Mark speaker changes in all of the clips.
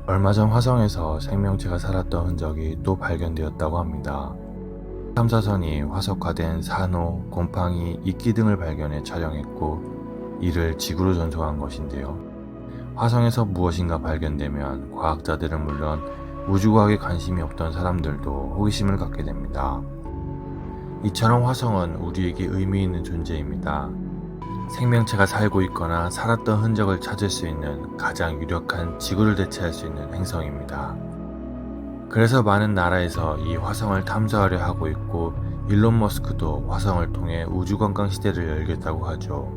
Speaker 1: 얼마 전 화성에서 생명체가 살았던 흔적이 또 발견되었다고 합니다. 탐사선이 화석화된 산호, 곰팡이, 이끼 등을 발견해 촬영했고 이를 지구로 전송한 것인데요. 화성에서 무엇인가 발견되면 과학자들은 물론 우주과학에 관심이 없던 사람들도 호기심을 갖게 됩니다. 이처럼 화성은 우리에게 의미 있는 존재입니다. 생명체가 살고 있거나 살았던 흔적을 찾을 수 있는 가장 유력한 지구를 대체할 수 있는 행성입니다. 그래서 많은 나라에서 이 화성을 탐사하려 하고 있고 일론 머스크도 화성을 통해 우주관광 시대를 열겠다고 하죠.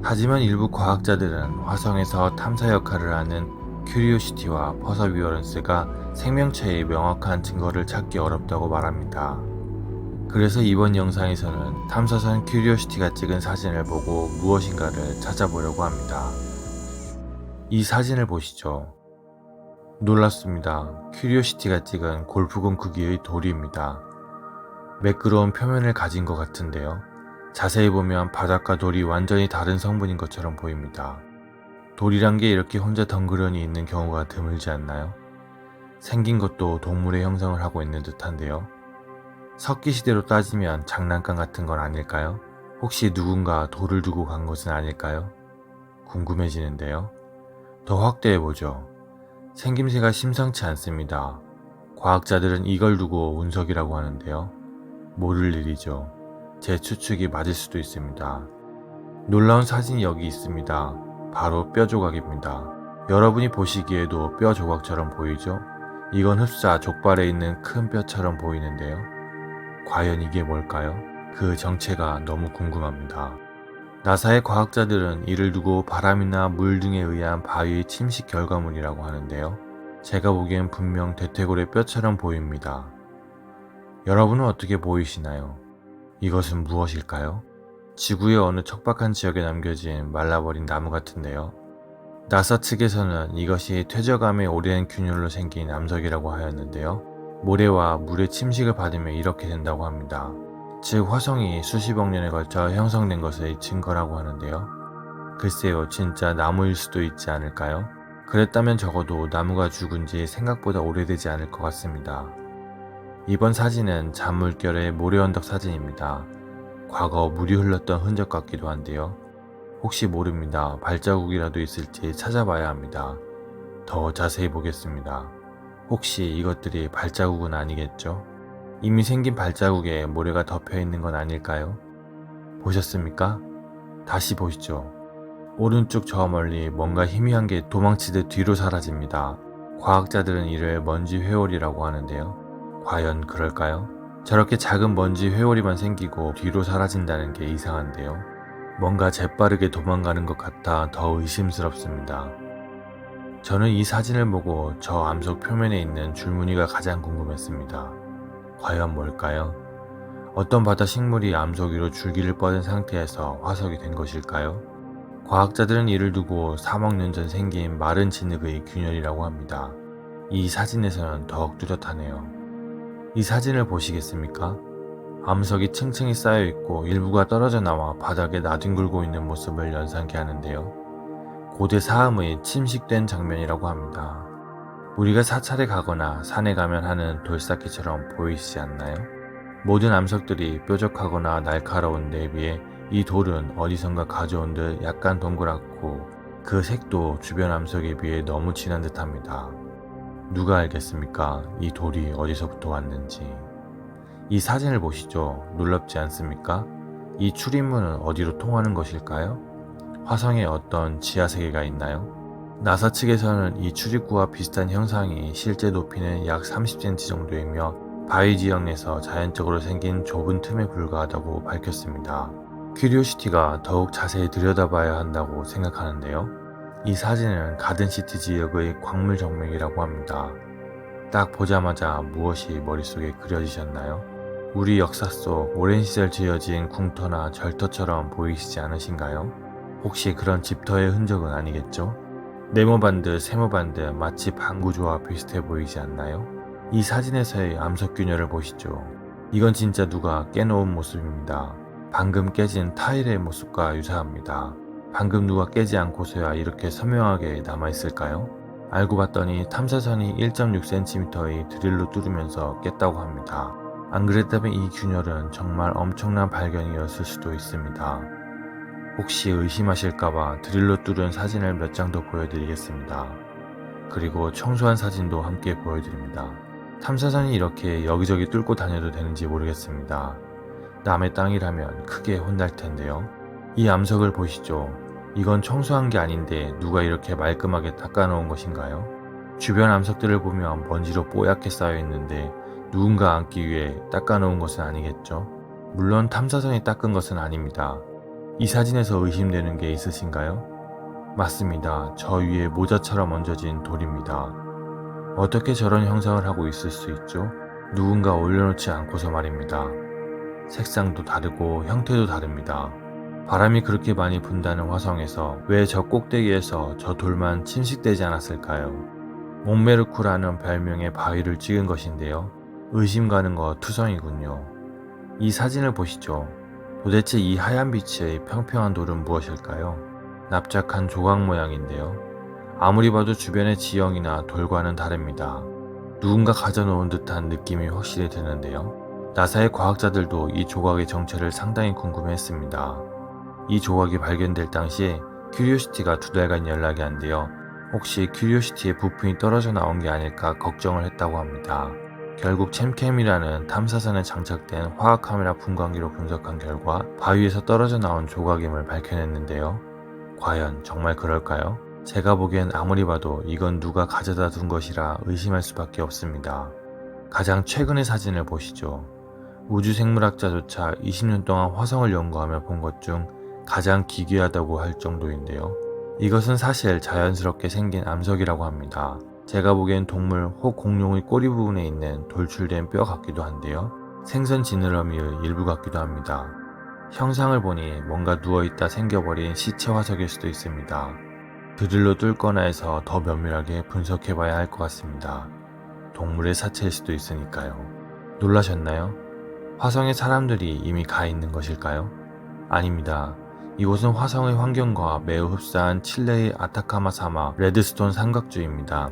Speaker 1: 하지만 일부 과학자들은 화성에서 탐사 역할을 하는 큐리오시티와 퍼서비어런스가 생명체의 명확한 증거를 찾기 어렵다고 말합니다. 그래서 이번 영상에서는 탐사선 큐리오시티가 찍은 사진을 보고 무엇인가를 찾아보려고 합니다. 이 사진을 보시죠. 놀랍습니다. 큐리오시티가 찍은 골프공 크기의 돌입니다. 매끄러운 표면을 가진 것 같은데요. 자세히 보면 바닥과 돌이 완전히 다른 성분인 것처럼 보입니다. 돌이란 게 이렇게 혼자 덩그러니 있는 경우가 드물지 않나요? 생긴 것도 동물의 형성을 하고 있는 듯한데요. 석기 시대로 따지면 장난감 같은 건 아닐까요? 혹시 누군가 돌을 두고 간 것은 아닐까요? 궁금해지는데요. 더 확대해보죠. 생김새가 심상치 않습니다. 과학자들은 이걸 두고 운석이라고 하는데요. 모를 일이죠. 제 추측이 맞을 수도 있습니다. 놀라운 사진이 여기 있습니다. 바로 뼈 조각입니다. 여러분이 보시기에도 뼈 조각처럼 보이죠? 이건 흡사 족발에 있는 큰 뼈처럼 보이는데요. 과연 이게 뭘까요? 그 정체가 너무 궁금합니다. 나사의 과학자들은 이를 두고 바람이나 물 등에 의한 바위의 침식 결과물이라고 하는데요. 제가 보기엔 분명 대퇴골의 뼈처럼 보입니다. 여러분은 어떻게 보이시나요? 이것은 무엇일까요? 지구의 어느 척박한 지역에 남겨진 말라버린 나무 같은데요. 나사 측에서는 이것이 퇴적암의 오랜 균열로 생긴 암석이라고 하였는데요. 모래와 물의 침식을 받으면 이렇게 된다고 합니다. 즉 화성이 수십억 년에 걸쳐 형성된 것의 증거라고 하는데요. 글쎄요, 진짜 나무일 수도 있지 않을까요? 그랬다면 적어도 나무가 죽은 지 생각보다 오래되지 않을 것 같습니다. 이번 사진은 잔물결의 모래 언덕 사진입니다. 과거 물이 흘렀던 흔적 같기도 한데요. 혹시 모릅니다. 발자국이라도 있을지 찾아봐야 합니다. 더 자세히 보겠습니다. 혹시 이것들이 발자국은 아니겠죠? 이미 생긴 발자국에 모래가 덮여 있는 건 아닐까요? 보셨습니까? 다시 보시죠. 오른쪽 저 멀리 뭔가 희미한 게 도망치듯 뒤로 사라집니다. 과학자들은 이를 먼지 회오리라고 하는데요. 과연 그럴까요? 저렇게 작은 먼지 회오리만 생기고 뒤로 사라진다는 게 이상한데요. 뭔가 재빠르게 도망가는 것 같아 더 의심스럽습니다. 저는 이 사진을 보고 저 암석 표면에 있는 줄무늬가 가장 궁금했습니다. 과연 뭘까요? 어떤 바다 식물이 암석 위로 줄기를 뻗은 상태에서 화석이 된 것일까요? 과학자들은 이를 두고 3억 년 전 생긴 마른 진흙의 균열이라고 합니다. 이 사진에서는 더욱 뚜렷하네요. 이 사진을 보시겠습니까? 암석이 층층이 쌓여 있고 일부가 떨어져 나와 바닥에 나뒹굴고 있는 모습을 연상케 하는데요. 고대 사암의 침식된 장면이라고 합니다. 우리가 사찰에 가거나 산에 가면 하는 돌쌓기처럼 보이시지 않나요? 모든 암석들이 뾰족하거나 날카로운 데 비해 이 돌은 어디선가 가져온 듯 약간 동그랗고 그 색도 주변 암석에 비해 너무 진한 듯합니다. 누가 알겠습니까? 이 돌이 어디서부터 왔는지. 이 사진을 보시죠. 놀랍지 않습니까? 이 출입문은 어디로 통하는 것일까요? 화성에 어떤 지하세계가 있나요? 나사 측에서는 이 출입구와 비슷한 형상이 실제 높이는 약 30cm 정도이며 바위 지형에서 자연적으로 생긴 좁은 틈에 불과하다고 밝혔습니다. 큐리오시티가 더욱 자세히 들여다봐야 한다고 생각하는데요. 이 사진은 가든시티 지역의 광물 정맥이라고 합니다. 딱 보자마자 무엇이 머릿속에 그려지셨나요? 우리 역사 속 오랜 시절 지어진 궁터나 절터처럼 보이시지 않으신가요? 혹시 그런 집터의 흔적은 아니겠죠? 네모반드, 세모반드 마치 방구조와 비슷해 보이지 않나요? 이 사진에서의 암석균열을 보시죠. 이건 진짜 누가 깨놓은 모습입니다. 방금 깨진 타일의 모습과 유사합니다. 방금 누가 깨지 않고서야 이렇게 선명하게 남아있을까요? 알고 봤더니 탐사선이 1.6cm의 드릴로 뚫으면서 깼다고 합니다. 안 그랬다면 이 균열은 정말 엄청난 발견이었을 수도 있습니다. 혹시 의심하실까봐 드릴로 뚫은 사진을 몇 장 더 보여드리겠습니다. 그리고 청소한 사진도 함께 보여드립니다. 탐사선이 이렇게 여기저기 뚫고 다녀도 되는지 모르겠습니다. 남의 땅이라면 크게 혼날 텐데요. 이 암석을 보시죠. 이건 청소한 게 아닌데 누가 이렇게 말끔하게 닦아놓은 것인가요? 주변 암석들을 보면 먼지로 뽀얗게 쌓여 있는데 누군가 앉기 위해 닦아놓은 것은 아니겠죠? 물론 탐사선이 닦은 것은 아닙니다. 이 사진에서 의심되는 게 있으신가요? 맞습니다. 저 위에 모자처럼 얹어진 돌입니다. 어떻게 저런 형상을 하고 있을 수 있죠? 누군가 올려놓지 않고서 말입니다. 색상도 다르고 형태도 다릅니다. 바람이 그렇게 많이 분다는 화성에서 왜 저 꼭대기에서 저 돌만 침식되지 않았을까요? 몽메르쿠라는 별명의 바위를 찍은 것인데요. 의심 가는 거 투성이군요. 이 사진을 보시죠. 도대체 이 하얀 빛의 평평한 돌은 무엇일까요? 납작한 조각 모양인데요. 아무리 봐도 주변의 지형이나 돌과는 다릅니다. 누군가 가져놓은 듯한 느낌이 확실히 드는데요. 나사의 과학자들도 이 조각의 정체를 상당히 궁금해했습니다. 이 조각이 발견될 당시에 큐리오시티가 2달간 연락이 안 돼요. 혹시 큐리오시티의 부품이 떨어져 나온 게 아닐까 걱정을 했다고 합니다. 결국 챔캠이라는 탐사선에 장착된 화학 카메라 분광기로 분석한 결과 바위에서 떨어져 나온 조각임을 밝혀냈는데요. 과연 정말 그럴까요? 제가 보기엔 아무리 봐도 이건 누가 가져다 둔 것이라 의심할 수밖에 없습니다. 가장 최근의 사진을 보시죠. 우주생물학자조차 20년 동안 화성을 연구하며 본 것 중 가장 기괴하다고 할 정도인데요. 이것은 사실 자연스럽게 생긴 암석이라고 합니다. 제가 보기엔 동물 혹 공룡의 꼬리 부분에 있는 돌출된 뼈 같기도 한데요. 생선 지느러미의 일부 같기도 합니다. 형상을 보니 뭔가 누워있다 생겨버린 시체 화석일 수도 있습니다. 드릴로 뚫거나 해서 더 면밀하게 분석해봐야 할 것 같습니다. 동물의 사체일 수도 있으니까요. 놀라셨나요? 화성에 사람들이 이미 가 있는 것일까요? 아닙니다. 이곳은 화성의 환경과 매우 흡사한 칠레의 아타카마 사막 레드스톤 삼각주입니다.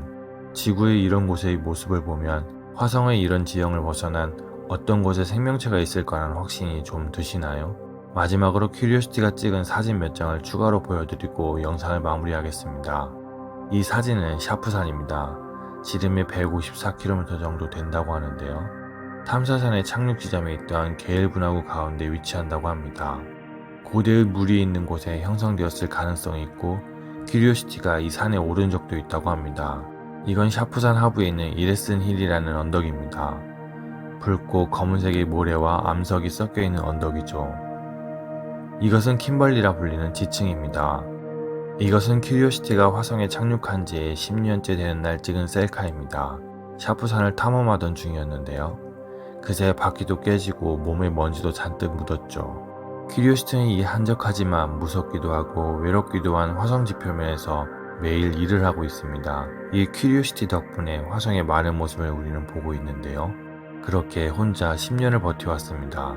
Speaker 1: 지구의 이런 곳의 모습을 보면 화성의 이런 지형을 벗어난 어떤 곳에 생명체가 있을 거라는 확신이 좀 드시나요? 마지막으로 큐리오시티가 찍은 사진 몇 장을 추가로 보여드리고 영상을 마무리하겠습니다. 이 사진은 샤프산입니다. 지름이 154km 정도 된다고 하는데요. 탐사선의 착륙 지점에 있던 게일 분화구 가운데 위치한다고 합니다. 고대의 물이 있는 곳에 형성되었을 가능성이 있고 큐리오시티가 이 산에 오른 적도 있다고 합니다. 이건 샤프산 하부에 있는 이레슨 힐이라는 언덕입니다. 붉고 검은색의 모래와 암석이 섞여 있는 언덕이죠. 이것은 킴벌리라 불리는 지층입니다. 이것은 큐리오시티가 화성에 착륙한 지 10년째 되는 날 찍은 셀카입니다. 샤프산을 탐험하던 중이었는데요. 그새 바퀴도 깨지고 몸에 먼지도 잔뜩 묻었죠. 큐리오시티는 이 한적하지만 무섭기도 하고 외롭기도 한 화성지 표면에서 매일 일을 하고 있습니다. 이 큐리오시티 덕분에 화성의 많은 모습을 우리는 보고 있는데요. 그렇게 혼자 10년을 버텨왔습니다.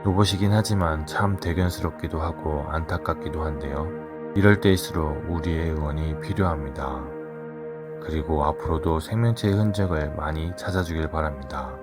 Speaker 1: 로봇이긴 하지만 참 대견스럽기도 하고 안타깝기도 한데요. 이럴 때일수록 우리의 응원이 필요합니다. 그리고 앞으로도 생명체의 흔적을 많이 찾아주길 바랍니다.